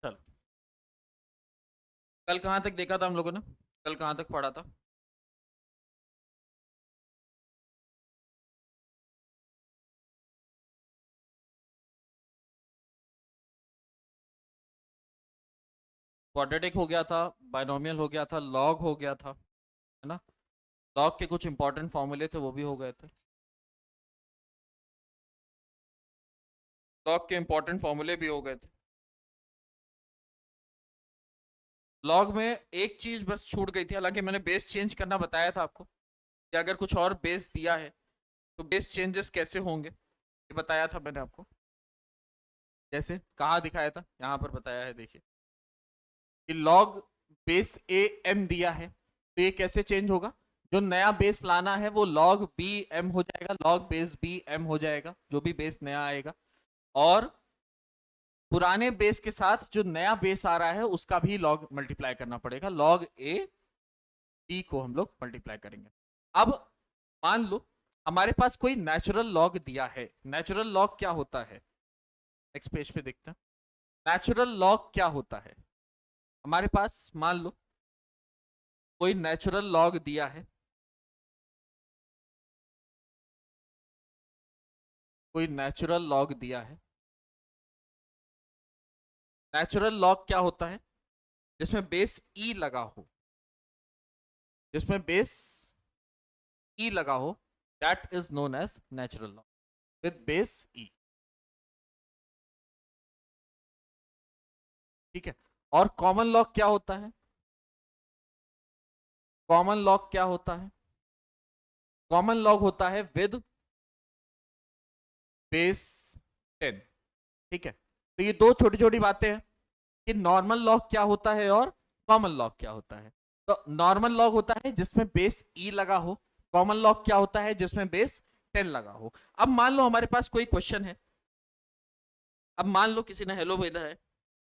चलो, कल कहाँ तक देखा था हम लोगों ने? कल कहाँ तक पढ़ा था? क्वाड्रेटिक हो गया था, बाइनोमियल हो गया था, लॉग हो गया था, है ना? लॉग के कुछ इंपॉर्टेंट फॉर्मूले थे, वो भी हो गए थे। लॉग के इंपॉर्टेंट फॉर्मूले भी हो गए थे। लॉग में एक चीज बस छूट गई थी, हालांकि मैंने बेस चेंज करना बताया था आपको कि अगर कुछ और बेस दिया है तो बेस चेंजेस कैसे होंगे, ये बताया था मैंने आपको। जैसे कहाँ दिखाया था, यहाँ पर बताया है, देखिए कि लॉग बेस ए एम दिया है, तो ये कैसे चेंज होगा? जो नया बेस लाना है वो लॉग बी एम हो जाएगा, लॉग बेस बी एम हो जाएगा, जो भी बेस नया आएगा। और पुराने बेस के साथ जो नया बेस आ रहा है उसका भी लॉग मल्टीप्लाई करना पड़ेगा, लॉग ए बी को हम लोग मल्टीप्लाई करेंगे। अब मान लो हमारे पास कोई नेचुरल लॉग दिया है। नेचुरल लॉग क्या होता है? नेक्स्ट पेज पे देखते हैं। नेचुरल लॉग क्या होता है? हमारे पास मान लो कोई नेचुरल लॉग दिया है, कोई नेचुरल लॉग दिया है। नेचुरल लॉग क्या होता है? जिसमें बेस ई लगा हो, जिसमें बेस ई लगा हो, that is known as natural log with base e. ठीक है। और कॉमन लॉग क्या होता है? कॉमन लॉग क्या होता है? कॉमन लॉग होता है विद बेस 10। ठीक है, तो ये दो छोटी छोटी बातें हैं कि नॉर्मल लॉग क्या होता है और कॉमन लॉग क्या होता है। तो नॉर्मल लॉग होता है जिसमें बेस ई लगा हो, कॉमन लॉग क्या होता है? जिसमें बेस 10 लगा हो। अब मान लो हमारे पास कोई क्वेश्चन है, अब मान लो किसी ने हेलो भेजा है,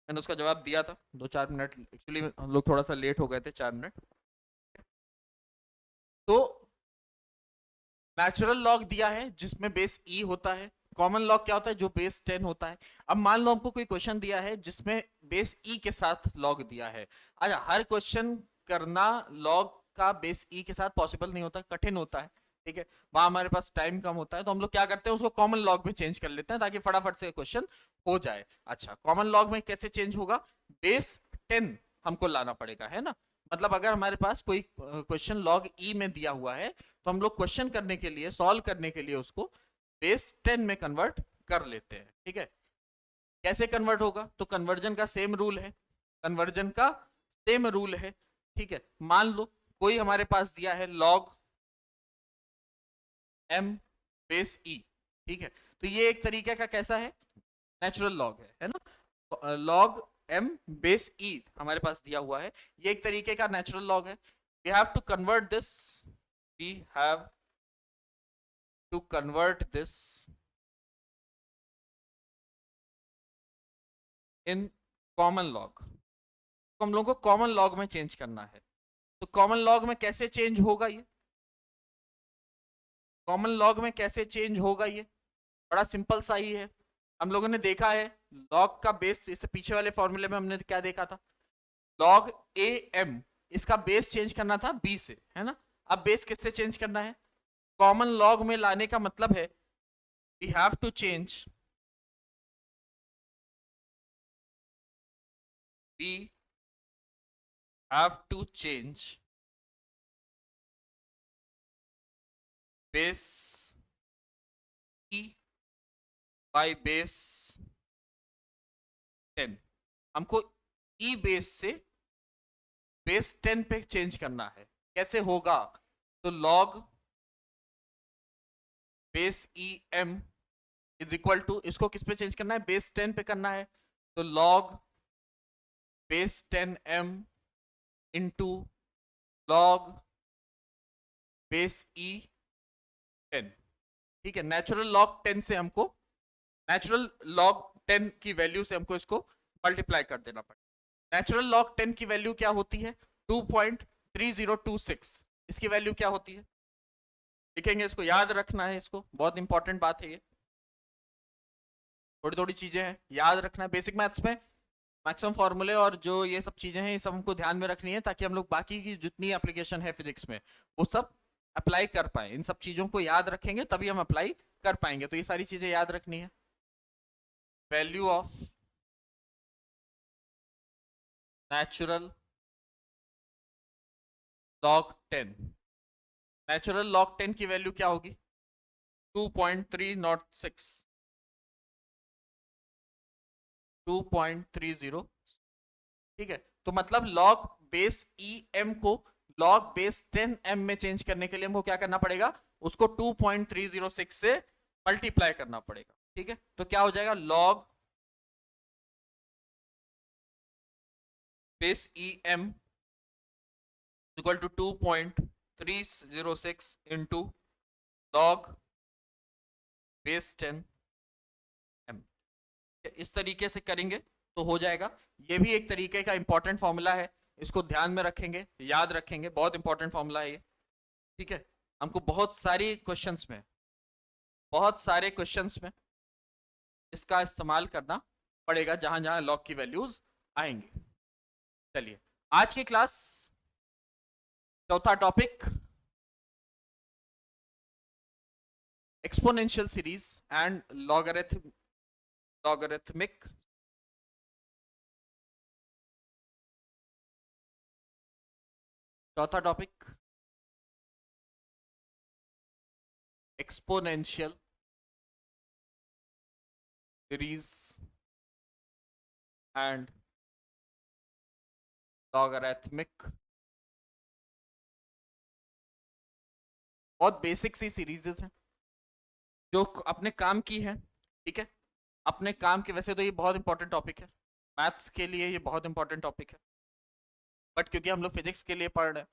मैंने उसका जवाब दिया था 2-4 मिनट, एक्चुअली हम लोग थोड़ा सा लेट हो गए थे 4 मिनट। तो नेचुरल लॉग दिया है जिसमें बेस ई होता है, कॉमन लॉग क्या होता है? जो बेस 10 होता है। अब मान लो हमको कोई क्वेश्चन दिया है जिसमें बेस ई के साथ लॉग दिया है। अच्छा, हर क्वेश्चन करना लॉग का बेस ई के साथ पॉसिबल नहीं होता, कठिन होता है। ठीक है, वहां हमारे पास टाइम कम होता है, तो हम लोग क्या करते हैं, उसको कॉमन लॉग में चेंज कर लेते हैं ताकि फटाफट से क्वेश्चन हो जाए। अच्छा, कॉमन लॉग में कैसे चेंज होगा? बेस 10 हमको लाना पड़ेगा, है ना? मतलब अगर हमारे पास कोई क्वेश्चन लॉग ई में दिया हुआ है, तो हम लोग क्वेश्चन करने के लिए, सॉल्व करने के लिए उसको बेस 10 में कन्वर्ट कर लेते हैं। ठीक है, कैसे कन्वर्ट होगा? तो कन्वर्जन का सेम रूल है, कन्वर्जन का सेम रूल है। ठीक है, मान लो कोई हमारे पास दिया है लॉग एम बेस ई। ठीक है, तो ये एक तरीके का कैसा है? नेचुरल लॉग है ना? लॉग एम बेस ई हमारे पास दिया हुआ है, ये एक तरीके का नेचुरल लॉग है। We have to convert this, we have to convert this in common log. तो हम लोगों को कॉमन लॉग में चेंज करना है। तो कॉमन लॉग में कैसे चेंज होगा ये? कॉमन लॉग में कैसे चेंज होगा ये? बड़ा सिंपल सा ही है। हम लोगों ने देखा है लॉग का बेस, इससे पीछे वाले फॉर्मूले में हमने क्या देखा था? लॉग ए एम, इसका बेस चेंज करना था बी से, है ना? अब बेस किससे चेंज करना है? कॉमन लॉग में लाने का मतलब है we have to change, we have to change base e by base 10। हमको ई बेस से बेस 10 पे चेंज करना है। कैसे होगा? तो log base e m is equal to, इसको किस पे चेंज करना है? बेस 10 पे करना है। तो log base 10 M into log base e 10। ठीक है, नेचुरल लॉग 10 से हमको, नेचुरल लॉग 10 की वैल्यू से हमको इसको मल्टीप्लाई कर देना पड़ेगा। नेचुरल लॉग 10 की वैल्यू क्या होती है? 2.3026। इसकी वैल्यू क्या होती है? लिखेंगे, इसको याद रखना है, इसको बहुत इंपॉर्टेंट बात है ये, थोड़ी थोड़ी चीजें हैं याद रखना है बेसिक मैथ्स में। मैक्सिमम फॉर्मूले और जो ये सब चीजें हैं ये सब हमको ध्यान में रखनी है, ताकि हम लोग बाकी की जितनी एप्लीकेशन है फिजिक्स में वो सब अप्लाई कर पाए। इन सब चीजों को याद रखेंगे तभी हम अप्लाई कर पाएंगे। तो ये सारी चीजें याद रखनी है। Value of natural log 10। Natural log 10 की वैल्यू क्या होगी? 2.306, 2.30। ठीक है, तो मतलब log बेस ई एम को log बेस 10 एम में चेंज करने के लिए हमको क्या करना पड़ेगा? उसको 2.306 से मल्टीप्लाई करना पड़ेगा। ठीक है, तो क्या हो जाएगा? log base e m equal to 2.306 into log base 10 m. इस तरीके से करेंगे तो हो जाएगा। ये भी एक तरीके का इंपॉर्टेंट फॉर्मूला है, इसको ध्यान में रखेंगे, याद रखेंगे, बहुत इंपॉर्टेंट फॉर्मूला है ये। ठीक है, हमको बहुत सारे क्वेश्चंस में इसका इस्तेमाल करना पड़ेगा जहां जहां लॉग की वैल्यूज आएंगे। चलिए, आज की क्लास चौथा topic exponential series and logarithmic. चौथा topic exponential series and logarithmic. बहुत बेसिक सी सीरीजेस हैं जो अपने काम की है। ठीक है, अपने काम की, वैसे तो ये बहुत इंपॉर्टेंट टॉपिक है, मैथ्स के लिए ये बहुत इंपॉर्टेंट टॉपिक है, बट क्योंकि हम लोग फिजिक्स के लिए पढ़ रहे हैं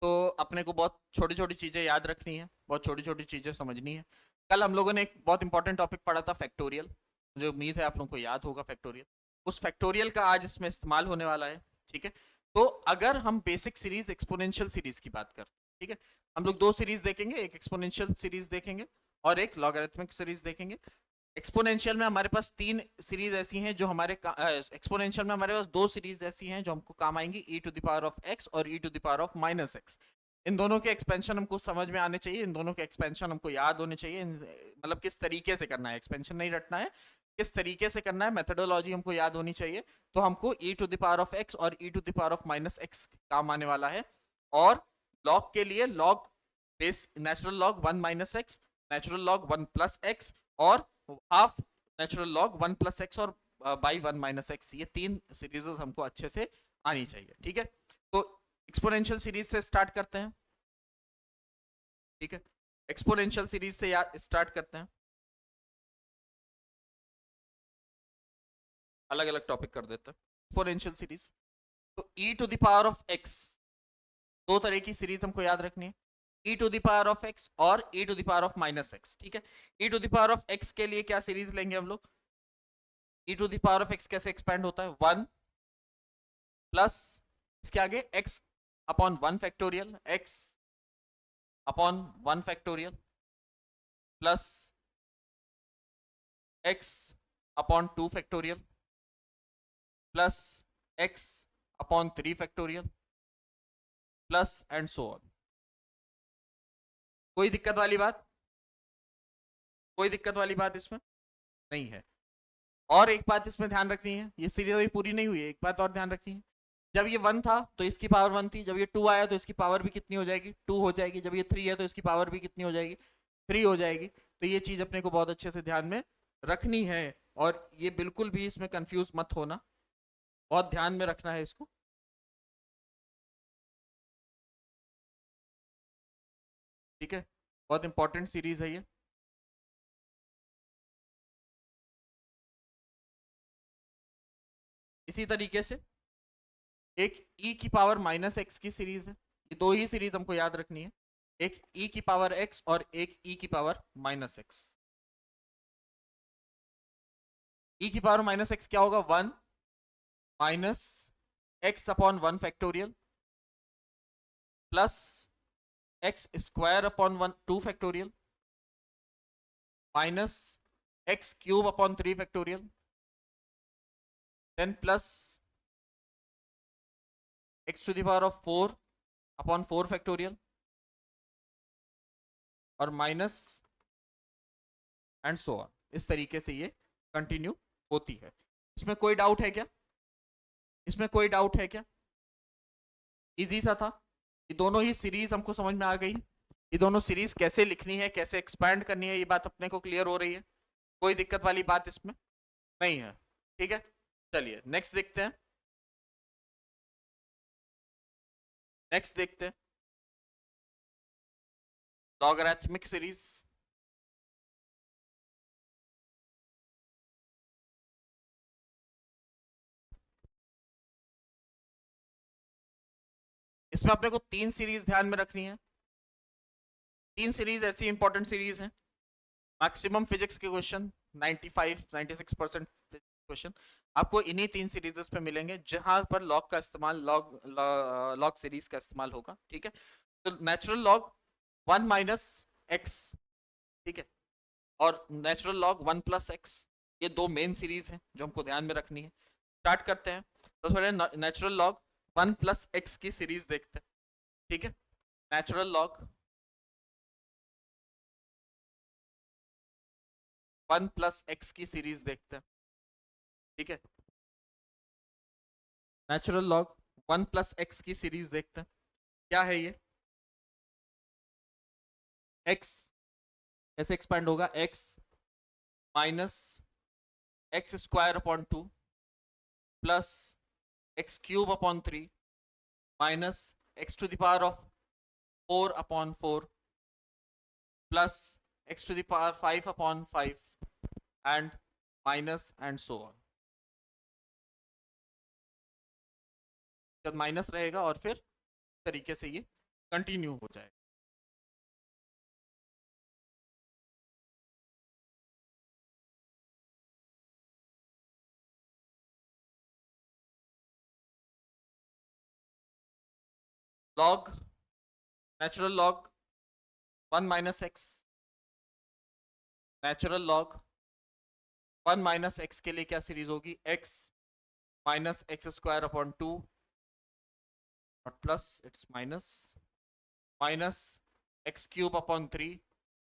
तो अपने को बहुत छोटी छोटी चीज़ें याद रखनी है, बहुत छोटी छोटी चीज़ें समझनी है। कल हम लोगों ने एक बहुत इंपॉर्टेंट टॉपिक पढ़ा था, फैक्टोरियल। मुझे उम्मीद है आप लोगों को याद होगा फैक्टोरियल। उस फैक्टोरियल का आज इसमें इस्तेमाल होने वाला है। ठीक है, तो अगर हम बेसिक सीरीज एक्सपोनेंशियल सीरीज की बात करते हैं, ठीक है, हम लोग दो सीरीज देखेंगे, एक एक्सपोनेंशियल सीरीज देखेंगे और एक लॉगरिथमिक सीरीज देखेंगे। एक्सपोनेंशियल में हमारे पास तीन सीरीज ऐसी हैं जो हमारे एक्सपोनेंशियल में हमारे पास दो सीरीज ऐसी हैं जो हमको काम आएंगी, e to the power of x और e to the power of minus x. इन दोनों के एक्सपेंशन हमको समझ में आने चाहिए, इन दोनों के एक्सपेंशन हमको याद होने चाहिए। मतलब किस तरीके से करना है, एक्सपेंशन नहीं रटना है, किस तरीके से करना है, मेथोडोलॉजी हमको याद होनी चाहिए। तो हमको e to the power of x और e to the power of minus x काम आने वाला है। और लॉग के लिए log base natural log 1 minus x, natural log 1 plus x और half natural log 1 plus x और बाई 1 माइनस एक्स। ये तीन सीरीज हमको अच्छे से आनी चाहिए। ठीक है, तो एक्सपोनेंशियल सीरीज से स्टार्ट करते हैं। ठीक है, एक्सपोनेंशियल सीरीज से स्टार्ट करते हैं। अलग अलग टॉपिक कर देते हैं। एक्सपोनेंशियल सीरीज, तो e to the power of x, दो तरह की सीरीज हमको याद रखनी है, e to the power of x और e to the power of minus x. ठीक है, e to the power of x के लिए क्या सीरीज लेंगे हम लोग? e to the power of x कैसे एक्सपेंड होता है? 1 प्लस इसके आगे x upon 1 factorial, x upon 1 factorial plus x upon 2 factorial plus x upon 3 factorial plus and so on. कोई दिक्कत वाली बात? कोई दिक्कत वाली बात इसमें नहीं है। और एक बात इसमें ध्यान रखनी है, ये सीरीज अभी पूरी नहीं हुई है, एक बात और ध्यान रखनी है। जब ये 1 था तो इसकी पावर 1 थी, जब ये 2 आया तो इसकी पावर भी कितनी हो जाएगी? 2 हो जाएगी। जब ये 3 है तो इसकी पावर भी कितनी हो जाएगी? 3 हो जाएगी। तो ये चीज अपने को बहुत अच्छे से ध्यान में रखनी है और ये बिल्कुल भी इसमें कंफ्यूज मत होना, बहुत ध्यान में रखना है इसको। ठीक है, बहुत इंपॉर्टेंट सीरीज है ये। इसी तरीके से एक e की पावर माइनस एक्स की सीरीज है, ये दो ही सीरीज हमको याद रखनी है, एक e की पावर x और एक e की पावर माइनस एक्स। e की पावर माइनस एक्स क्या होगा? 1 minus x upon 1 factorial plus x square upon 2 factorial minus x cube upon 3 factorial then plus x to the power of 4 upon 4 factorial और minus and so on. इस तरीके से ये continue होती है। इसमें कोई डाउट है क्या? इसमें कोई डाउट है क्या? इजी सा था। ये दोनों ही सीरीज हमको समझ में आ गई। ये दोनों सीरीज कैसे लिखनी है, कैसे एक्सपैंड करनी है, ये बात अपने को क्लियर हो रही है। कोई दिक्कत वाली बात इसमें नहीं है। ठीक है, चलिए नेक्स्ट देखते हैं। नेक्स्ट देखते हैं लॉगरिथमिक सीरीज। इसमें अपने को 3 सीरीज ध्यान में रखनी है। 3 सीरीज ऐसी इंपॉर्टेंट सीरीज हैं, मैक्सिमम फिजिक्स के क्वेश्चन 95-96% क्वेश्चन आपको इन्हीं 3 सीरीजेस पे मिलेंगे, जहां पर लॉग का इस्तेमाल लॉग सीरीज का इस्तेमाल होगा। ठीक है, तो नेचुरल लॉग 1 माइनस एक्स, ठीक है, और नेचुरल लॉग 1 प्लस एक्स, ये 2 मेन सीरीज हैं जो हमको ध्यान में रखनी है। स्टार्ट करते हैं। तो पहले नेचुरल लॉग 1 प्लस एक्स की सीरीज देखते हैं। ठीक है, नेचुरल लॉग 1 प्लस एक्स की सीरीज देखते हैं। ठीक है, नेचुरल लॉग 1 प्लस एक्स की सीरीज देखते हैं। क्या है ये? x कैसे एक्सपेंड होगा? x minus x square upon 2 plus x cube upon 3 minus x to the power of 4 upon 4 plus x to the power 5 upon 5 and minus and so on. जब minus रहेगा और फिर तरीके से ये कंटिन्यू हो जाएगा। Log natural log 1 minus x, natural log 1 minus x के लिए क्या सीरीज होगी? x minus x square upon 2 और plus it's minus minus x cube upon 3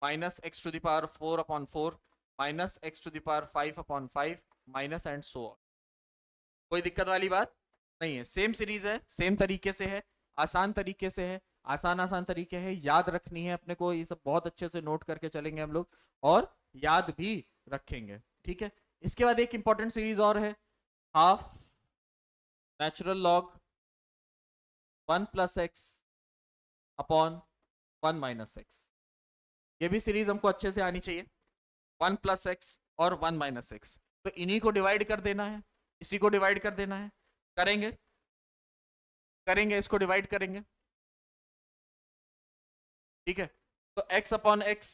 minus x to the power 4 upon 4 minus x to the power 5 upon 5 minus and so on. कोई दिक्कत वाली बात नहीं है। सेम सीरीज है, same तरीके से है, आसान तरीके से है, आसान आसान तरीके है, याद रखनी है अपने को। ये सब बहुत अच्छे से नोट करके चलेंगे हम लोग और याद भी रखेंगे। ठीक है, इसके बाद एक इंपॉर्टेंट सीरीज और है, half natural log 1 plus x upon 1 minus x. ये भी सीरीज हमको अच्छे से आनी चाहिए। 1 प्लस एक्स और 1 माइनस एक्स, तो इन्हीं को डिवाइड कर देना है, इसी को डिवाइड कर देना है। करेंगे करेंगे इसको डिवाइड करेंगे। ठीक है, तो x अपॉन एक्स,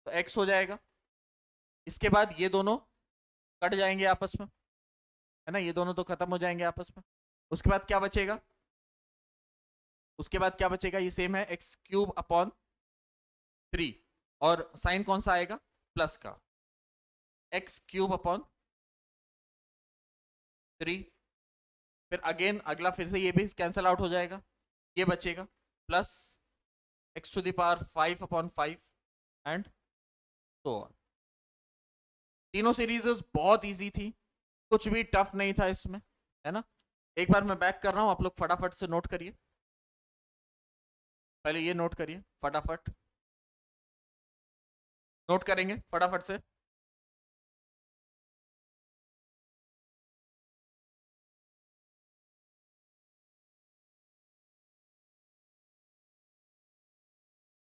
तो x हो जाएगा। इसके बाद ये दोनों कट जाएंगे आपस में, है ना, ये दोनों तो खत्म हो जाएंगे आपस में। उसके बाद क्या बचेगा? उसके बाद क्या बचेगा? ये सेम है, एक्स क्यूब अपॉन 3 और साइन कौन सा आएगा? प्लस का, एक्स क्यूब अपॉन 3। फिर अगेन अगला फिर से ये भी कैंसिल आउट हो जाएगा, ये बचेगा plus x to the power 5 upon 5 and so on. तीनों सीरीजेस बहुत इजी थी, कुछ भी टफ नहीं था इसमें, है ना। एक बार मैं बैक कर रहा हूं, आप लोग फटाफट से नोट करिए। पहले ये नोट करिए फटाफट, नोट करेंगे फटाफट से।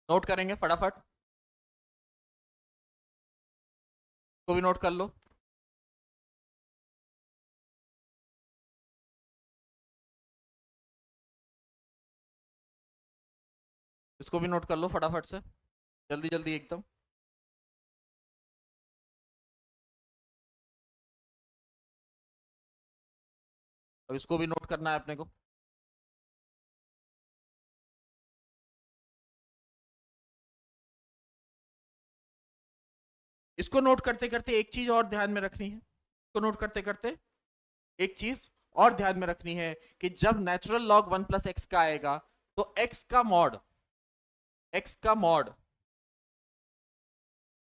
नोट करेंगे फटाफट, को भी नोट कर लो। इसको भी नोट कर लो फटाफट से, जल्दी जल्दी एकदम। अब इसको भी नोट करना है अपने को। इसको नोट करते करते एक चीज और ध्यान में रखनी है, इसको नोट करते करते एक चीज और ध्यान में रखनी है कि जब नेचुरल लॉग 1 प्लस एक्स का आएगा तो एक्स का मॉड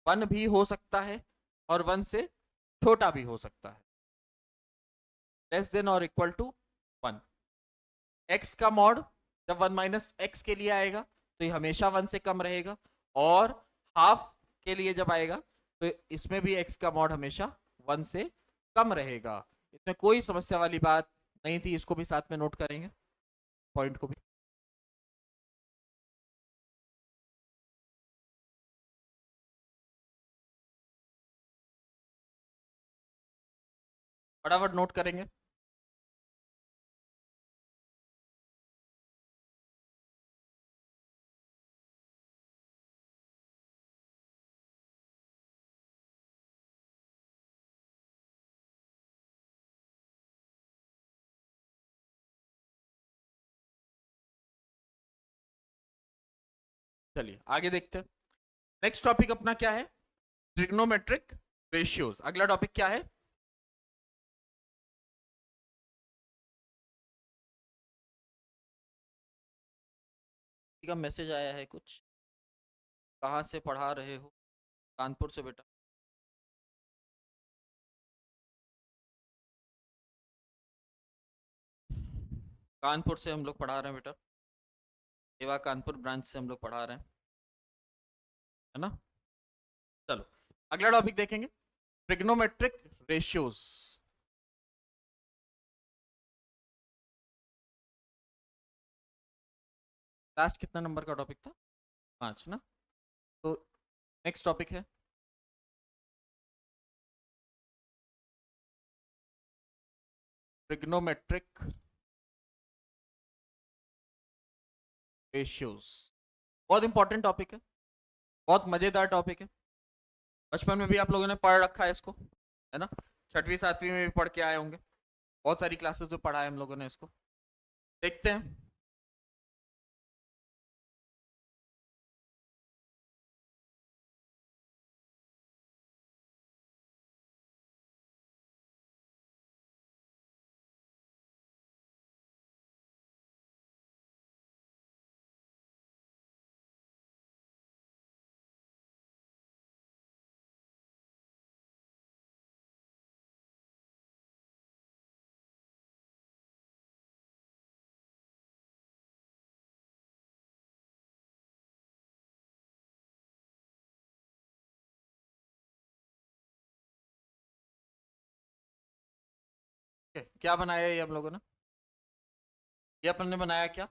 1 भी हो सकता है और 1 से छोटा भी हो सकता है, लेस देन और इक्वल टू 1। एक्स का मॉड जब 1 माइनस एक्स के लिए आएगा तो ये हमेशा 1 से कम रहेगा, और हाफ के लिए जब आएगा तो इसमें भी एक्स का मॉड हमेशा 1 से कम रहेगा। इसमें कोई समस्या वाली बात नहीं थी, इसको भी साथ में नोट करेंगे, पॉइंट को भी। फटाफट नोट करेंगे। चलिए आगे देखते हैं। नेक्स्ट टॉपिक अपना क्या है? Trigonometric ratios. अगला टॉपिक क्या है? का मैसेज आया है कुछ, कहाँ से पढ़ा रहे हो? कानपुर से बेटा। कानपुर से हम लोग पढ़ा रहे हैं बेटा, सेवा कानपुर ब्रांच से हम लोग पढ़ा रहे हैं, है ना। चलो अगला टॉपिक देखेंगे, ट्रिग्नोमेट्रिक रेशियोज। लास्ट कितना नंबर का टॉपिक था? 5 ना। तो नेक्स्ट टॉपिक है ट्रिग्नोमेट्रिक रेशियोज। बहुत इंपॉर्टेंट टॉपिक है, बहुत मजेदार टॉपिक है। बचपन में भी आप लोगों ने पढ़ रखा है इसको, है ना। 6वीं 7वीं में भी पढ़ के आए होंगे, बहुत सारी क्लासेस में पढ़ा है हम लोगों ने इसको। देखते हैं। क्या बनाया ये हम लोगों ने? ये अपन ने बनाया क्या?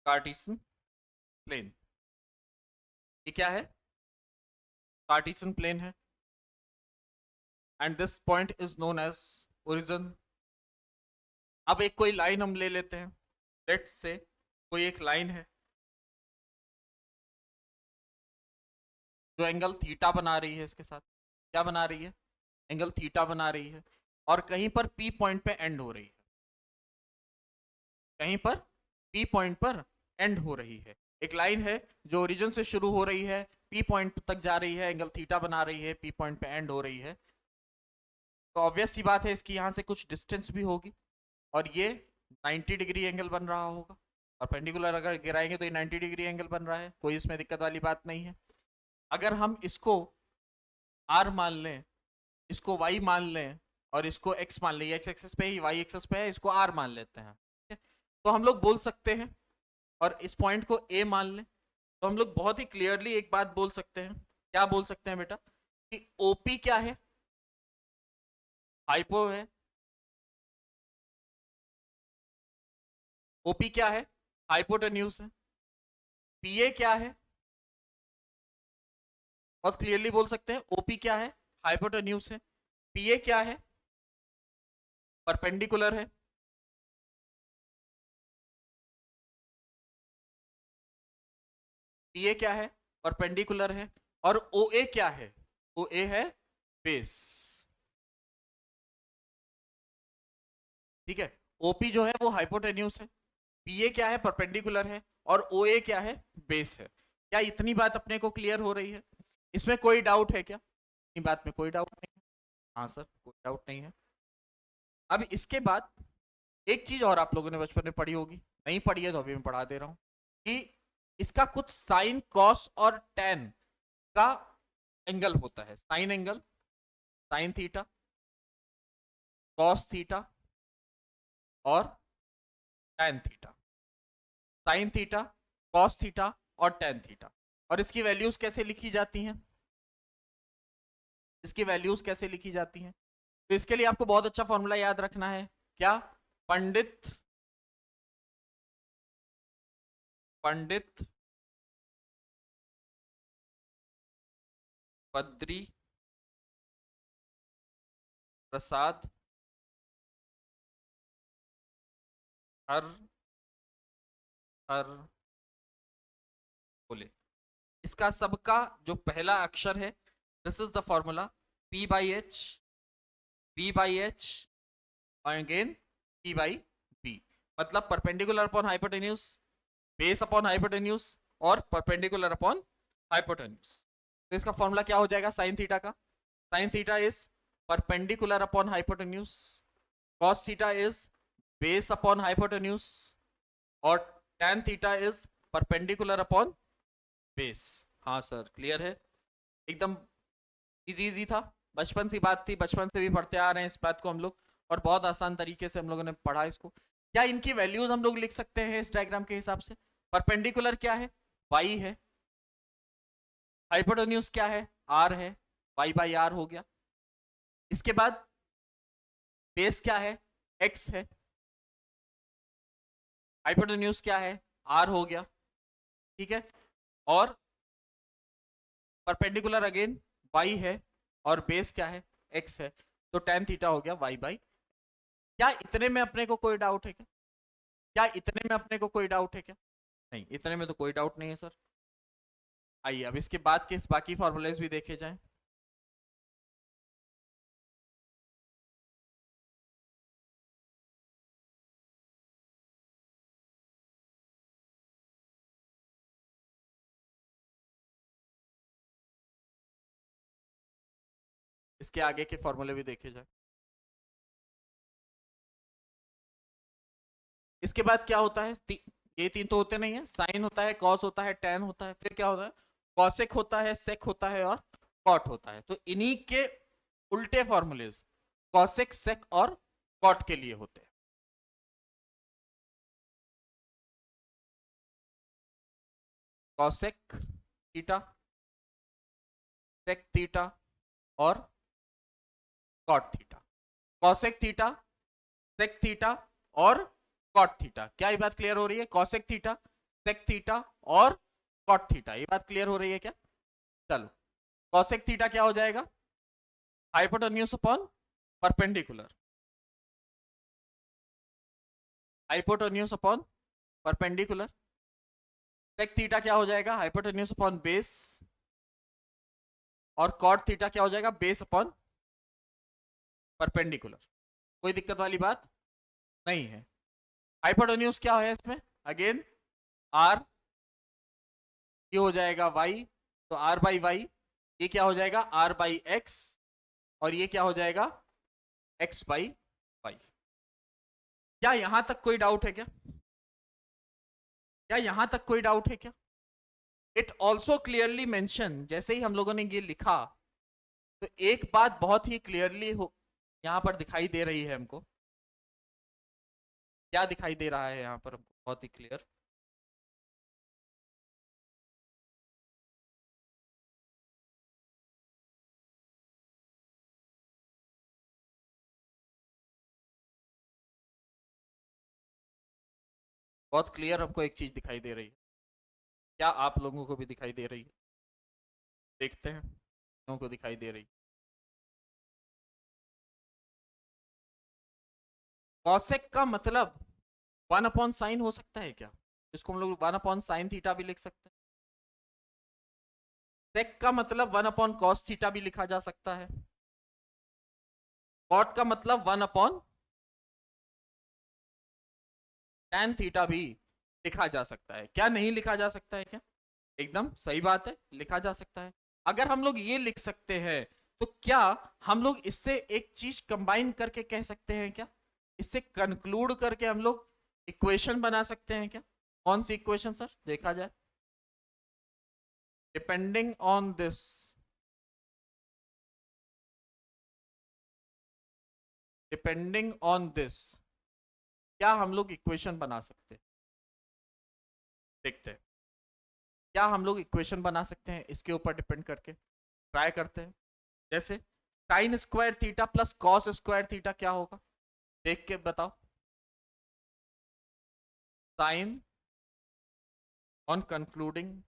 Cartesian plane. ये क्या है? कार्टेशियन प्लेन है, and this point is known as origin. अब एक कोई लाइन हम ले लेते हैं, लेट्स से कोई एक लाइन है जो एंगल थीटा बना रही है, इसके साथ क्या बना रही है? एंगल थीटा बना रही है, और कहीं पर पी पॉइंट पे एंड हो रही है, कहीं पर पी पॉइंट पर एंड हो रही है। एक लाइन है जो ओरिजिन से शुरू हो रही है, पी पॉइंट तक जा रही है, एंगल थीटा बना रही है, पी पॉइंट पे एंड हो रही है। तो ऑब्वियस सी बात है इसकी यहाँ से कुछ डिस्टेंस भी होगी, और ये 90 डिग्री एंगल बन रहा होगा। परपेंडिकुलर अगर गिराएंगे तो ये 90 डिग्री एंगल बन रहा है, कोई इसमें दिक्कत वाली बात नहीं है। अगर हम इसको आर मान लें, इसको वाई मान लें, और इसको एक्स मान लें, एक्स एक्सेस पे ही वाई एक्सेस पे है, इसको आर मान लेते हैं, तो हम लोग बोल सकते हैं, और इस पॉइंट को ए मान लें, तो हम लोग बहुत ही क्लियरली एक बात बोल सकते हैं। क्या बोल सकते हैं बेटा? कि ओपी क्या है? हाइपो है। ओपी क्या है? हाइपोटेन्यूज है। पीए क्या है? बहुत क्लियरली बोल सकते हैं, ओपी क्या है? हाइपोटेन्यूज है। पीए क्या है? परपेंडिकुलर है। पीए क्या है? परपेंडिकुलर है। और ओ ए क्या है? ओ ए है बेस। ठीक है, ओपी जो है वो हाइपोटेन्यूस है, पीए क्या है? परपेंडिकुलर है, और ओ ए क्या है? बेस है। क्या इतनी बात अपने को क्लियर हो रही है? इसमें कोई डाउट है क्या? इतनी बात में कोई डाउट नहीं है? हाँ सर, कोई डाउट नहीं है। अब इसके बाद एक चीज और आप लोगों ने बचपन में पढ़ी होगी, नहीं पढ़ी है तो अभी मैं पढ़ा दे रहा हूं कि इसका कुछ साइन कॉस और टेन का एंगल होता है। Sine angle, sine theta, cos theta और tan theta. Sine theta, cos theta और टेन थीटा। और इसकी वैल्यूज कैसे लिखी जाती हैं? इसकी वैल्यूज कैसे लिखी जाती हैं? तो इसके लिए आपको बहुत अच्छा फॉर्मूला याद रखना है। क्या? पंडित पंडित बद्री प्रसाद हर हर बोले। इसका सबका जो पहला अक्षर है, this is the formula P by H, B by H और अगेन P बाई B। मतलब perpendicular upon hypotenuse, base upon hypotenuse और परपेंडिकुलर अपॉन हाइपोटेन्यूज। तो इसका फॉर्मूला क्या हो जाएगा साइन थीटा का? Sine theta is perpendicular upon hypotenuse, cos theta is base upon hypotenuse और tan theta is perpendicular upon base. हाँ सर, क्लियर है? एकदम इजी इजी था, बचपन सी बात थी, बचपन से भी पढ़ते आ रहे हैं इस बात को हम लोग, और बहुत आसान तरीके से हम लोगों ने पढ़ा इसको। क्या इनकी वैल्यूज हम लोग लिख सकते हैं इस डायग्राम के हिसाब से? परपेंडिकुलर क्या है? y है। हाइपोटेन्यूज क्या है? r है। y बाई r हो गया। इसके बाद बेस क्या है? x है। हाइपोटेन्यूज क्या है? r हो गया। ठीक है। और परपेंडिकुलर अगेन y है और बेस क्या है? x है। तो tan थीटा हो गया y बाई। क्या इतने में अपने को कोई डाउट है क्या? क्या इतने में अपने को कोई डाउट है क्या? नहीं, इतने में तो कोई डाउट नहीं है सर। आइए अब इसके बाद के बाकी फॉर्मूलेज भी देखे जाएं। इसके आगे के फॉर्मूले भी देखे जाए। इसके बाद क्या होता है? ये तीन तो होते नहीं है, साइन होता है, कॉस होता है, टेन होता है, फिर क्या होता है? कॉसेक होता है, सेक होता है और कॉट होता है। तो इन्हीं के उल्टे फॉर्मूलेज कॉसेक, सेक और कॉट के लिए होते हैं। कॉसेक थीटा, सेक थीटा और cot theta. Cosec theta, sec theta और कॉट थीटा। क्या ये बात क्लियर हो रही है? कॉसेक थीटा, सेक थीटा और कॉट थीटा, ये बात क्लियर हो रही है क्या? चलो, कॉसेक थीटा क्या हो जाएगा? Hypotenuse upon perpendicular. Hypotenuse upon perpendicular. Sec theta क्या हो जाएगा? Hypotenuse upon base. और कॉट थीटा क्या हो जाएगा? Base upon perpendicular. कोई दिक्कत वाली बात नहीं है। हाइपोटेन्यूज क्या है इसमें? अगेन आर, ये हो जाएगा वाई, तो आर बाई वाई। ये क्या हो जाएगा? R by x. और ये क्या हो जाएगा? X by y. क्या यहां तक कोई डाउट है क्या? क्या यहां तक कोई डाउट है क्या? इट ऑल्सो क्लियरली मेंशन, जैसे ही हम लोगों ने ये लिखा तो एक बात बहुत ही क्लियरली हो यहां पर दिखाई दे रही है हमको। क्या दिखाई दे रहा है यहां पर हमको बहुत ही क्लियर? बहुत क्लियर हमको एक चीज दिखाई दे रही है। क्या आप लोगों को भी दिखाई दे रही है? देखते हैं लोगों को दिखाई दे रही। कॉसेक का मतलब वन अपॉन साइन हो सकता है क्या? इसको हम लोग वन अपॉन साइन थीटा भी लिख सकते हैं। सेक का मतलब वन अपॉन कॉस थीटा भी लिखा जा सकता है। कॉट का मतलब वन अपॉन टैन थीटा भी लिखा जा सकता है। क्या नहीं लिखा जा सकता है क्या? एकदम सही बात है, लिखा जा सकता है। अगर हम लोग ये लिख सकते हैं तो क्या हम लोग इससे एक चीज कंबाइन करके कह सकते हैं क्या? इससे कंक्लूड करके हम लोग इक्वेशन बना सकते हैं क्या? कौन सी इक्वेशन सर? देखा जाए, depending on this, depending on this, क्या हम लोग इक्वेशन बना सकते हैं? देखते हैं क्या हम लोग इक्वेशन बना सकते हैं इसके ऊपर डिपेंड करके, ट्राई करते हैं। जैसे sign square theta plus cos square theta क्या होगा, देख के बताओ। साइन ऑन कंक्लूडिंग,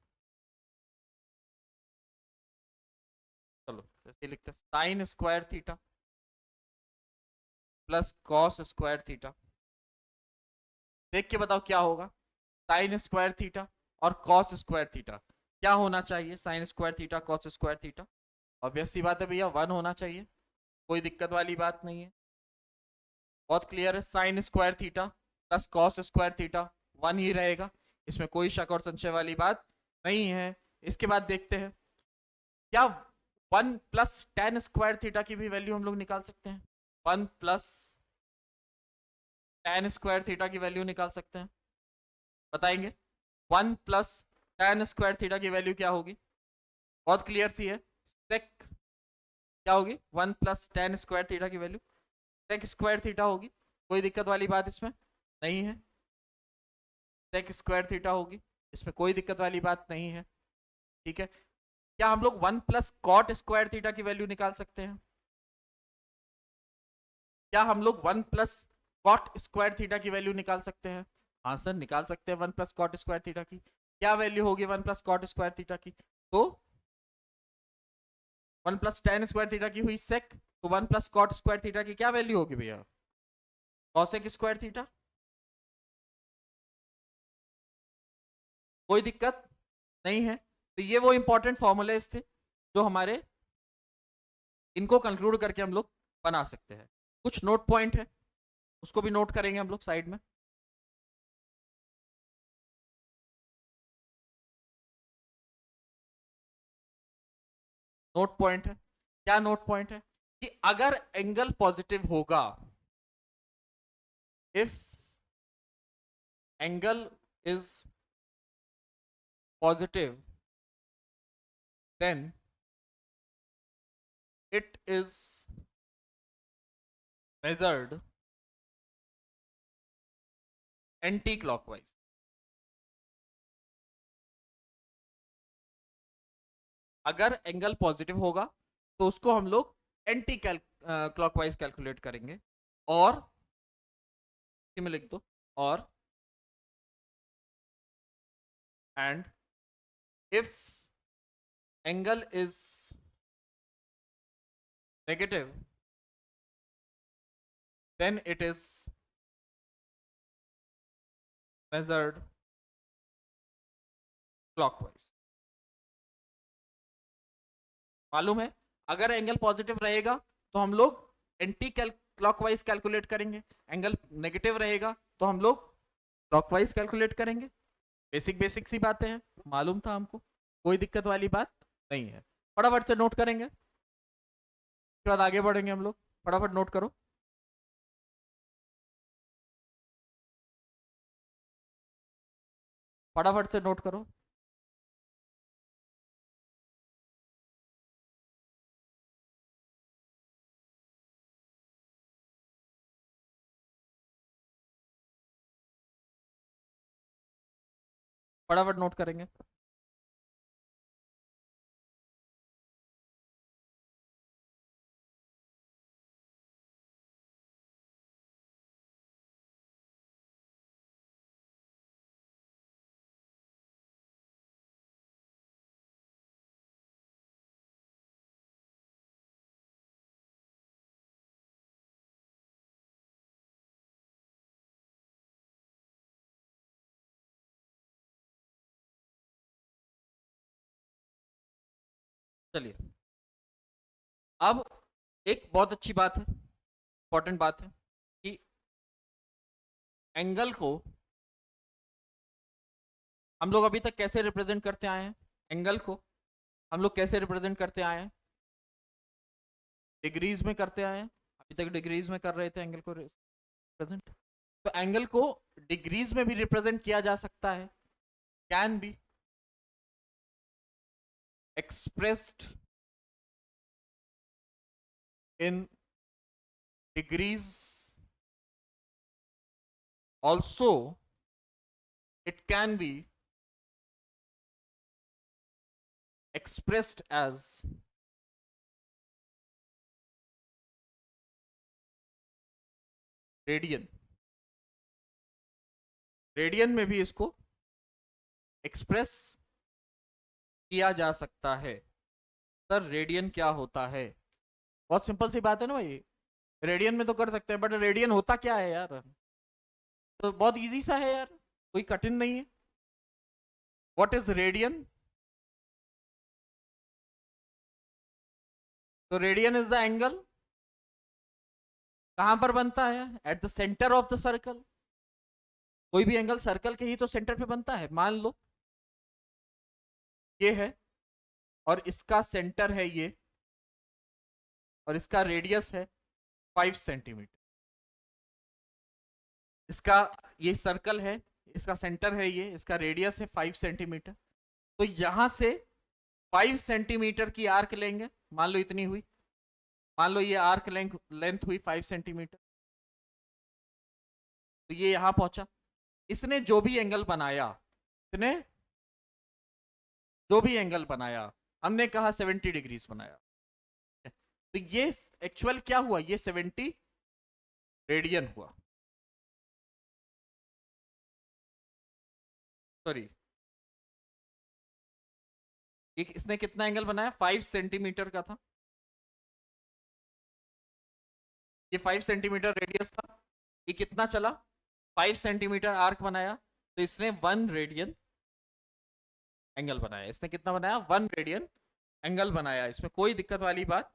चलो जैसे लिखते हैं sine square theta plus cos square theta, देख के बताओ क्या होगा। साइन स्क्वायर थीटा और कॉस स्क्वायर थीटा क्या होना चाहिए? Sine square theta cos square theta, obvious सी बात है भैया 1 होना चाहिए, कोई दिक्कत वाली बात नहीं है, बहुत क्लियर है। Sign square theta plus cos square theta 1 ही रहेगा, इसमें कोई शक और संशय वाली बात नहीं है। इसके बाद देखते हैं क्या 1 प्लस टेन स्क्वायर थीटा की भी वैल्यू हम लोग निकाल सकते हैं? 1 प्लस टेन स्क्वायर थीटा की वैल्यू निकाल सकते हैं, बताएंगे। 1 प्लस टेन स्क्वायर थीटा की वैल्यू क्या होगी? बहुत क्लियर सी है, सेक क्या होगी? 1 प्लस टेन स्क्वायर थीटा की वैल्यू सेक स्क्वायर थीटा होगी, कोई दिक्कत वाली बात इसमें नहीं है। सेक स्क्वायर थीटा होगी, इसमें कोई दिक्कत वाली बात नहीं है, ठीक है। क्या हम लोग 1 प्लस कॉट स्क्वायर थीटा की वैल्यू निकाल सकते हैं? क्या हम लोग 1 प्लस कॉट स्क्वायर थीटा की वैल्यू निकाल सकते हैं? हाँ सर निकाल सकते हैं 1 प्लस कॉट स्क्वायर थीटा की। क्या वैल्यू होगी 1 प्लस कॉट स्क्वायर थीटा की? तो 1 प्लस टेन स्क्वायर थीटा की हुई सेक, तो 1 प्लस कॉट स्क्वायर थीटा की क्या वैल्यू होगी भैया? कॉसेक स्क्वायर थीटा, कोई दिक्कत नहीं है। तो ये वो इंपॉर्टेंट फॉर्मूलेस थे जो हमारे, इनको कंक्लूड करके हम लोग बना सकते हैं। कुछ नोट पॉइंट है उसको भी नोट करेंगे हम लोग साइड में। नोट पॉइंट है, क्या नोट पॉइंट है? कि अगर एंगल पॉजिटिव होगा, if angle is positive then it is measured anti clockwise. अगर एंगल पॉजिटिव होगा तो उसको हम लोग एंटी क्लॉकवाइज कैलकुलेट करेंगे, और में लिख दो, और and if angle is negative then it is measured clockwise। मालूम है, अगर एंगल पॉजिटिव रहेगा तो हम लोग एंटी क्लॉकवाइज कैलकुलेट करेंगे, एंगल नेगेटिव रहेगा तो हम लोग क्लॉकवाइज कैलकुलेट करेंगे। बेसिक बेसिक सी बातें हैं, मालूम था हमको, कोई दिक्कत वाली बात नहीं है। फटाफट से नोट करेंगे, उसके बाद आगे बढ़ेंगे हम लोग। फटाफट नोट करो, फटाफट से नोट करो। फटाफट नोट करेंगे। चलिए, अब एक बहुत अच्छी बात है, इंपॉर्टेंट बात है कि एंगल को हम लोग अभी तक कैसे रिप्रेजेंट करते आए हैं? एंगल को हम लोग कैसे रिप्रेजेंट करते आए हैं? डिग्रीज में करते आए हैं, अभी तक डिग्रीज में कर रहे थे एंगल को प्रेजेंट। तो एंगल को डिग्रीज में भी रिप्रेजेंट किया जा सकता है, can be expressed in degrees, also it can be expressed as radian. Radian में भी इसको एक्सप्रेस किया जा सकता है। सर रेडियन क्या होता है? बहुत सिंपल सी बात है ना भाई, रेडियन में तो कर सकते हैं, बट रेडियन होता क्या है यार? तो बहुत इजी सा है यार, कोई कठिन नहीं है। What is radian? तो रेडियन इज द एंगल, कहां पर बनता है? At the centre of the circle. कोई भी एंगल सर्कल के ही तो सेंटर पे बनता है। मान लो ये है और इसका सेंटर है ये, और इसका रेडियस है 5 सेंटीमीटर। इसका ये सर्कल है, इसका सेंटर है ये, इसका रेडियस है 5 सेंटीमीटर। तो यहां से 5 सेंटीमीटर की आर्क लेंगे, मान लो इतनी हुई, मान लो ये आर्क लेंथ हुई 5 सेंटीमीटर। तो ये यहां पहुंचा। इसने जो भी एंगल बनाया, इसने जो भी एंगल बनाया, हमने कहा 70 डिग्रीज बनाया, तो ये एक्चुअल क्या हुआ? ये 70 रेडियन हुआ। सॉरी, इसने कितना एंगल बनाया? 5 सेंटीमीटर का था, ये 5 सेंटीमीटर रेडियस था। ये कितना चला? 5 सेंटीमीटर आर्क बनाया, तो इसने 1 रेडियन एंगल बनाया। इसने कितना बनाया? 1 रेडियन एंगल बनाया। इसमें कोई दिक्कत वाली बात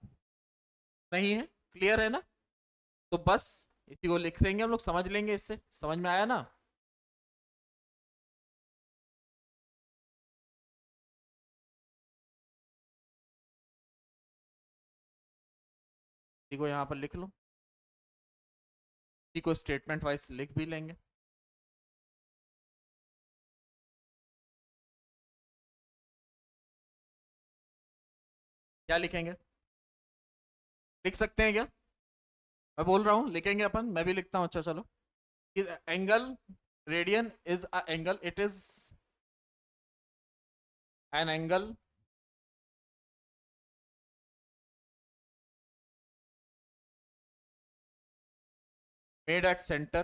नहीं है, क्लियर है ना? तो बस इसी को लिख देंगे हम लोग, समझ लेंगे, इससे समझ में आया ना? इसी को यहाँ पर लिख लो, इसी को स्टेटमेंट वाइज लिख भी लेंगे। क्या लिखेंगे? लिख सकते हैं क्या? मैं बोल रहा हूँ लिखेंगे अपन, मैं भी लिखता हूँ। अच्छा चलो, angle radian is a angle, it is an angle made at center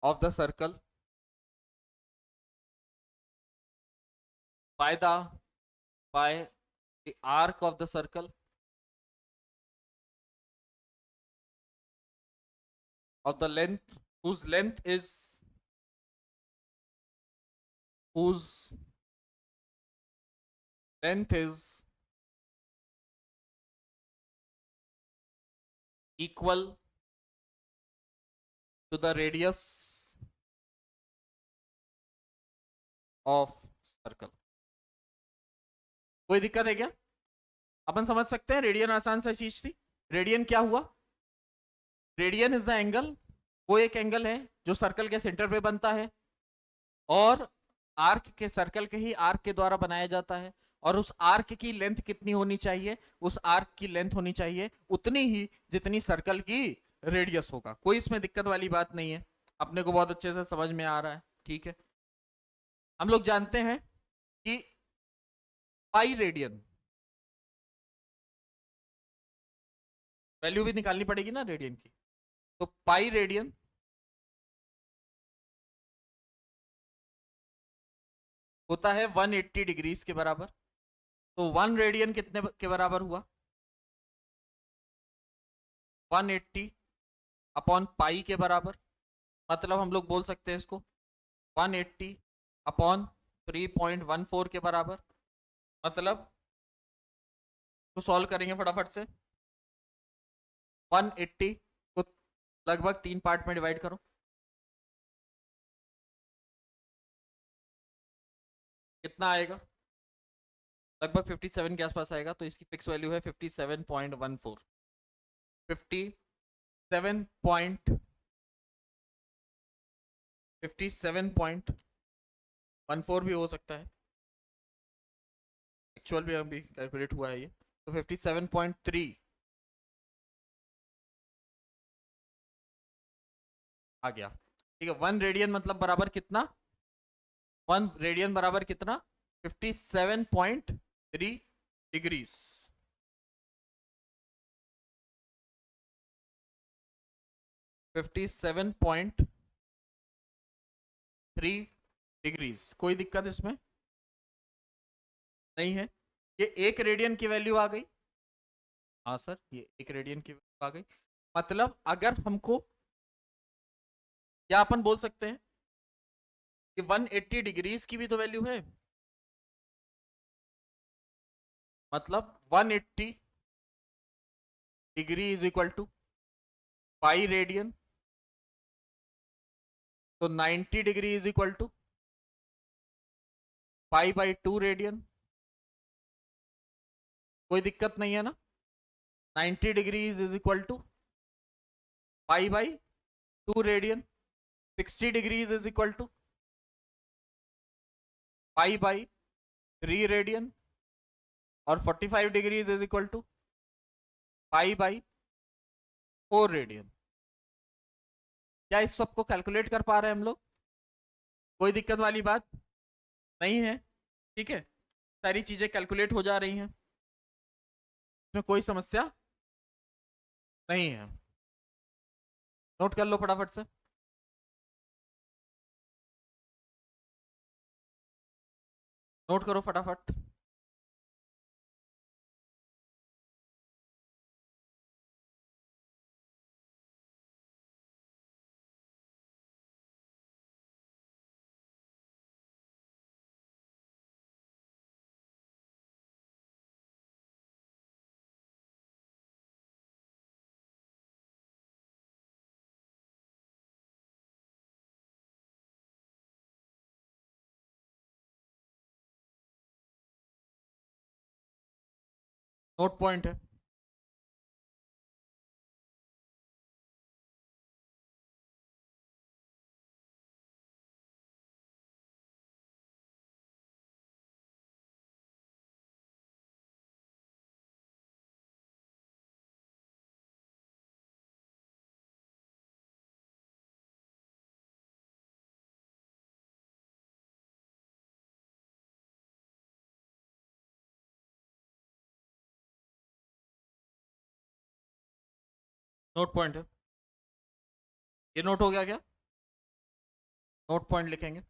of the circle by the arc of the circle of the length, whose length is equal to the radius of circle। कोई दिक्कत है क्या? अपन समझ सकते हैं, radian आसान सा चीज थी। रेडियन क्या हुआ? रेडियन इज द एंगल, वो एक एंगल है जो सर्कल के सेंटर पे बनता है, और आर्क के, सर्कल के ही आर्क के द्वारा बनाया जाता है। और उस आर्क की लेंथ कितनी होनी चाहिए? उस आर्क की लेंथ होनी चाहिए उतनी ही जितनी सर्कल की रेडियस होगा। कोई इसमें दिक्कत वाली बात नहीं है, अपने को बहुत अच्छे से समझ में आ रहा है। ठीक है, हम लोग जानते हैं कि पाई रेडियन, वैल्यू भी निकालनी पड़ेगी ना रेडियन की, तो पाई रेडियन होता है 180 डिग्रीज के बराबर। तो 1 रेडियन कितने के बराबर हुआ? 180 अपॉन पाई के बराबर। मतलब हम लोग बोल सकते हैं इसको 180 अपॉन 3.14 के बराबर। मतलब तो सॉल्व करेंगे फटाफट से। 180 को लगभग 3 पार्ट में डिवाइड करो, कितना आएगा? लगभग 57 के आसपास आएगा। तो इसकी फिक्स वैल्यू है 57.14। 57.14 भी हो सकता है, एक्चुअल भी अभी कैलकुलेट हुआ है ये, तो 57.3 आ गया। ठीक है, 1 रेडियन मतलब बराबर कितना, 1 रेडियन बराबर कितना, 57.3 डिग्रीज। 57.3 डिग्रीज, कोई दिक्कत इसमें नहीं है। ये 1 रेडियन की वैल्यू आ गई। हाँ सर, ये 1 रेडियन की वैल्यू आ गई। मतलब अगर हमको, क्या अपन बोल सकते हैं कि 180 डिग्रीज की भी तो वैल्यू है, मतलब 180 degree is equal to 5 radian, तो 90 degree is equal to 5/2 radian. कोई दिक्कत नहीं है ना, 90 degrees is equal to 5/2 radian, 60 degrees is equal to 5/3 radian, और 45 degrees is equal to 5/4 radian. क्या इस सबको कैलकुलेट कर पा रहे हैं हम लोग? कोई दिक्कत वाली बात नहीं है, ठीक है, सारी चीजें कैलकुलेट हो जा रही हैं, इसमें कोई समस्या नहीं है। नोट कर लो फटाफट से। नोट करो फटाफट। नोट पॉइंट है। नोट पॉइंट है, ये नोट हो गया क्या? नोट पॉइंट लिखेंगे।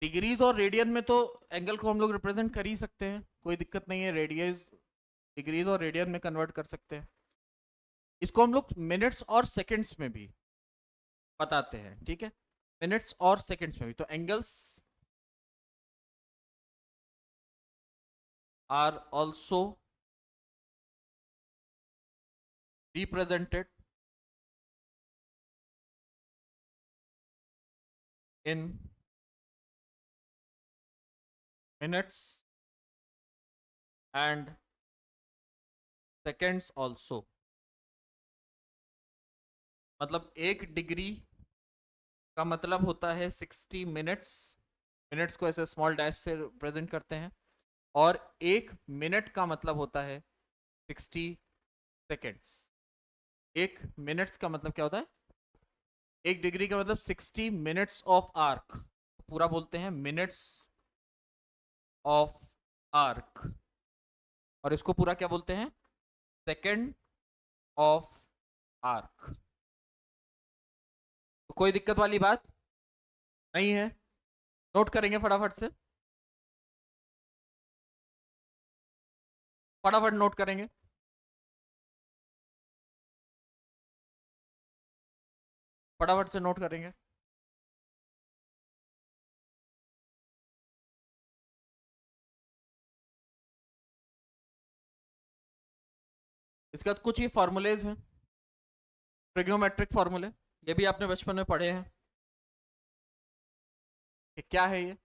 डिग्रीज और रेडियन में तो एंगल को हम लोग रिप्रेजेंट कर ही सकते हैं, कोई दिक्कत नहीं है, रेडियस डिग्रीज और रेडियन में कन्वर्ट कर सकते हैं। इसको हम लोग मिनट्स और सेकंड्स में भी बताते हैं, ठीक है, मिनट्स और सेकंड्स में भी। तो angles are also represented in minutes and seconds also। मतलब 1 डिग्री का मतलब होता है 60 मिनट्स, मिनट्स को ऐसे स्मॉल डैश से प्रेजेंट करते हैं, और 1 मिनट का मतलब होता है 60 सेकेंड्स। 1 मिनट्स का मतलब क्या होता है, 1 डिग्री का मतलब 60 मिनट्स ऑफ आर्क, पूरा बोलते हैं मिनट्स ऑफ आर्क, और इसको पूरा क्या बोलते हैं, सेकेंड ऑफ आर्क। तो कोई दिक्कत वाली बात नहीं है, नोट करेंगे फटाफट से, फटाफट नोट करेंगे। फटाफट से नोट करेंगे। इसके बाद कुछ ही फॉर्मूलेज हैं, ट्रिग्नोमेट्रिक फॉर्मूले, ये भी आपने बचपन में पढ़े हैं कि क्या है ये।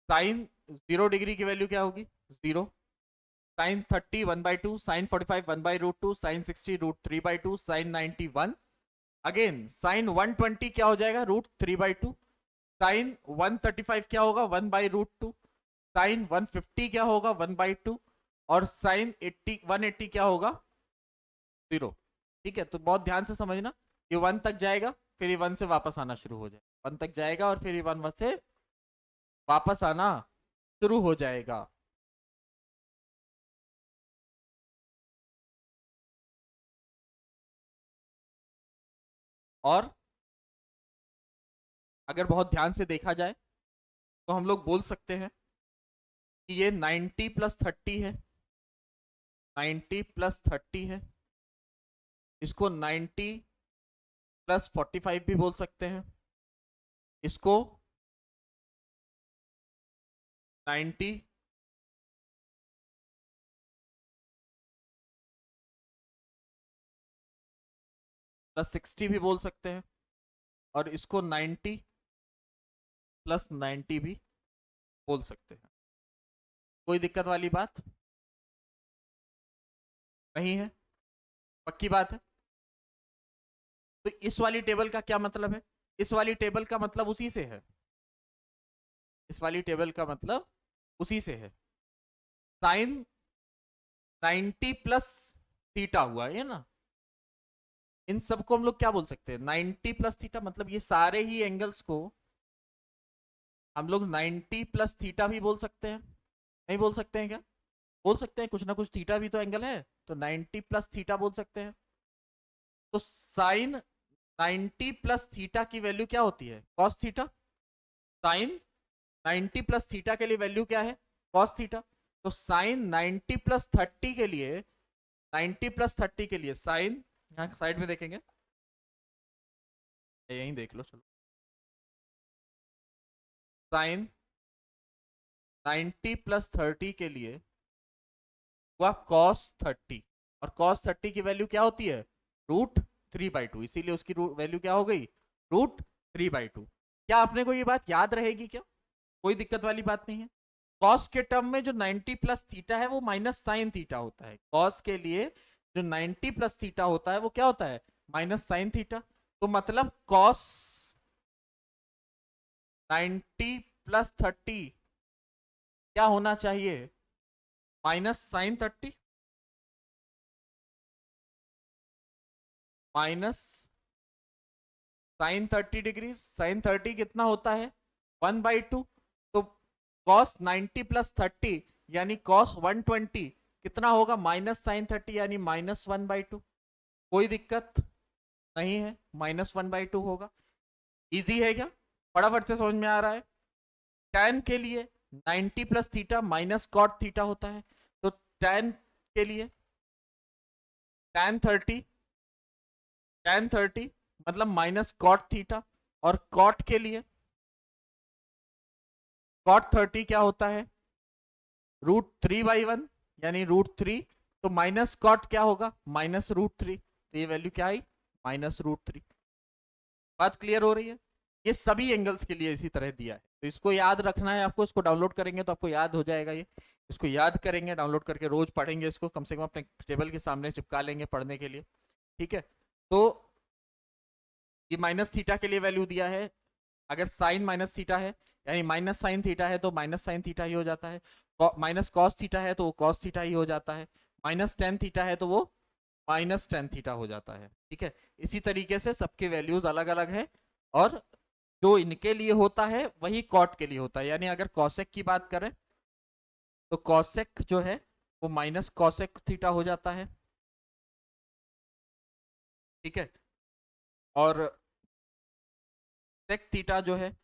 साइन 0 डिग्री की वैल्यू क्या होगी 0, sine 30 1/2, sine 45 1/√2, sine 60 √3/2, sine 90 1, again sine 120 क्या हो जाएगा √3/2, साइन 135 क्या होगा 1/√2, साइन 150 क्या होगा 1/2, और साइन 180 क्या होगा 0। ठीक है, तो बहुत ध्यान से समझना, ये 1 तक जाएगा फिर ये 1 से वापस आना शुरू हो जाएगा, 1 तक जाएगा और फिर ये 1 से वापस आना शुरू हो जाएगा। और अगर बहुत ध्यान से देखा जाए तो हम लोग बोल सकते हैं कि ये 90 + 30 है, 90 + 30 है, इसको 90 + 45 भी बोल सकते हैं, इसको 90 + 60 भी बोल सकते हैं, और इसको 90 + 90 भी बोल सकते हैं। कोई दिक्कत वाली बात नहीं है, पक्की बात है। तो इस वाली टेबल का क्या मतलब है, इस वाली टेबल का मतलब उसी से है, इस वाली टेबल का मतलब उसी से है। साइन 90 + थीटा हुआ है ना, इन सबको हम लोग क्या बोल सकते हैं 90 + थीटा, मतलब ये सारे ही एंगल्स को हम लोग 90 + थीटा भी बोल सकते हैं, नहीं बोल सकते हैं क्या, बोल सकते हैं, कुछ ना कुछ थीटा भी तो एंगल है, तो 90 + थीटा बोल सकते हैं। तो साइन 90 + थीटा की वैल्यू क्या होती है कॉस थीटा, साइन 90 + थीटा के लिए वैल्यू क्या है कॉस थीटा। तो साइन 90 + 30 के लिए, 90 + 30 के लिए साइन, यहाँ साइड में देखेंगे, यहीं देख लो चलो, साइन 90 + 30 के लिए हुआ cos 30, और cos 30 की वैल्यू क्या होती है √3/2, इसीलिए उसकी वैल्यू क्या हो गई √3/2। क्या आपने को ये बात याद रहेगी क्या, कोई दिक्कत वाली बात नहीं है। cos के टर्म में जो 90 + थीटा है वो माइनस साइन थीटा होता है, cos के लिए जो 90 + थीटा होता है वो क्या होता है माइनस साइन थीटा। तो मतलब cos 90 + 30 क्या होना चाहिए minus sine 30, minus sine 30 degree, sine 30 कितना होता है 1/2, तो cos 90 + 30 यानी cos 120 कितना होगा माइनस साइन 30 यानी -1/2। कोई दिक्कत नहीं है, -1/2 होगा। इजी है क्या, फटाफट से समझ में आ रहा है। tan के लिए 90 + थीटा माइनस कॉट थीटा होता है, तो tan के लिए tan 30, tan 30 मतलब माइनस कॉट थीटा, और कॉट के लिए कॉट 30 क्या होता है √3/1 यानी √3, तो माइनस कॉट क्या होगा -√3, तो ये वैल्यू क्या आई -√3। बात क्लियर हो रही है, ये सभी एंगल्स के लिए इसी तरह दिया है, तो इसको याद रखना है आपको, इसको डाउनलोड करेंगे तो आपको याद हो जाएगा ये, इसको याद करेंगे डाउनलोड करके रोज पढ़ेंगे इसको, कम से कम अपने टेबल के सामने चिपका लेंगे पढ़ने के लिए। ठीक है, तो ये माइनस थीटा के लिए वैल्यू दिया है, अगर साइन माइनस थीटा है यानी माइनस साइन थीटा है तो माइनस साइन थीटा ही हो जाता है, माइनस कॉस थीटा है तो वो कॉस थीटा ही हो जाता है, माइनस टेन थीटा है तो वो माइनस टेन थीटा हो जाता है। ठीक है, इसी तरीके से सबके वैल्यूज अलग अलग है, और जो इनके लिए होता है वही कॉट के लिए होता है, यानी अगर कॉसेक की बात करें तो कॉसेक जो है वो माइनस कॉसेक थीटा हो जाता है। ठीक है, और सेक थीटा जो है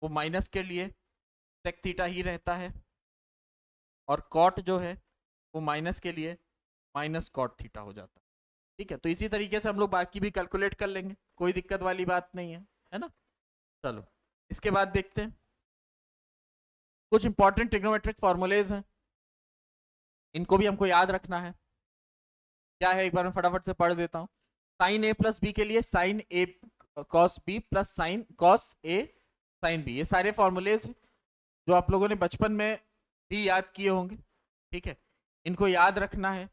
वो माइनस के लिए सेक थीटा ही रहता है, और कॉट जो है वो माइनस के लिए माइनस कॉट थीटा हो जाता है। ठीक है, तो इसी तरीके से हम लोग बाकी भी कैलकुलेट कर लेंगे, कोई दिक्कत वाली बात नहीं है ना। चलो इसके बाद देखते हैं कुछ इंपॉर्टेंट ट्रिग्नोमेट्रिक फॉर्मूलेज हैं, इनको भी हमको याद रखना है। क्या है एक बार मैं फटाफट से पढ़ देता हूँ। साइन ए प्लस बी के लिए sine A cos B plus sine cos A sine B, ये सारे फॉर्मूलेज हैं। जो आप लोगों ने बचपन में भी याद किए होंगे, ठीक है, इनको याद रखना है,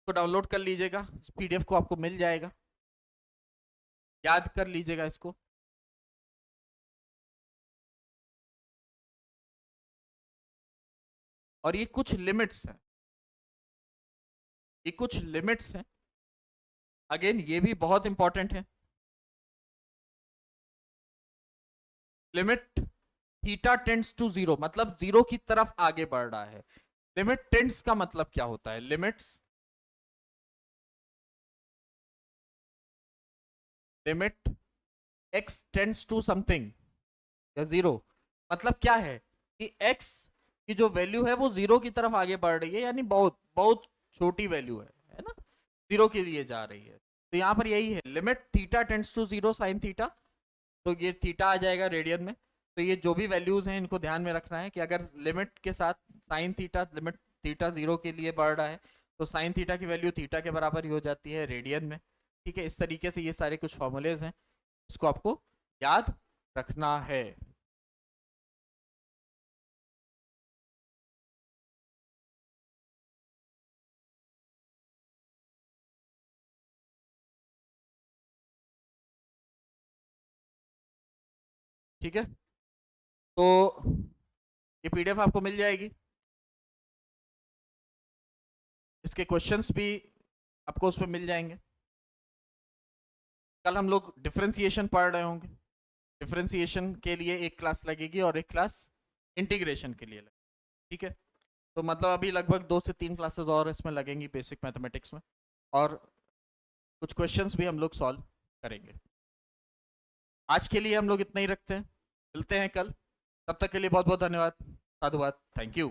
तो डाउनलोड कर लीजिएगा, पीडीएफ को आपको मिल जाएगा, याद कर लीजिएगा इसको। और ये कुछ लिमिट्स हैं, ये कुछ लिमिट्स हैं, अगेन ये भी बहुत इंपॉर्टेंट है। Limit theta tends to zero, मतलब जीरो की तरफ आगे बढ़ रहा है। लिमिट टेंड्स का मतलब क्या होता है? Limit x tends to something या जीरो, मतलब क्या है कि एक्स की जो वैल्यू है वो जीरो की तरफ आगे बढ़ रही है, यानी बहुत बहुत छोटी वैल्यू है ना, जीरो के लिए जा रही है। तो यहाँ पर यही है, limit theta tends to zero sine theta, तो ये थीटा आ जाएगा रेडियन में। तो ये जो भी वैल्यूज हैं इनको ध्यान में रखना है कि अगर लिमिट के साथ sine theta, limit theta zero के लिए बढ़ रहा है तो साइन थीटा की वैल्यू थीटा के बराबर ही हो जाती है रेडियन में। ठीक है, इस तरीके से ये सारे कुछ फॉर्मूलेज हैं, इसको आपको याद रखना है। ठीक है, तो ये पीडीएफ आपको मिल जाएगी, इसके क्वेश्चंस भी आपको उसमें मिल जाएंगे। कल हम लोग डिफरेंशिएशन पढ़ रहे होंगे, डिफरेंशिएशन के लिए एक क्लास लगेगी और एक क्लास इंटीग्रेशन के लिए लगेगी। ठीक है, तो मतलब अभी लगभग 2 से 3 क्लासेस और इसमें लगेंगी बेसिक मैथमेटिक्स में, और कुछ क्वेश्चंस भी हम लोग सॉल्व करेंगे। आज के लिए हम लोग इतना ही रखते हैं, मिलते हैं कल, तब तक के लिए बहुत बहुत धन्यवाद, साधुवाद, थैंक यू।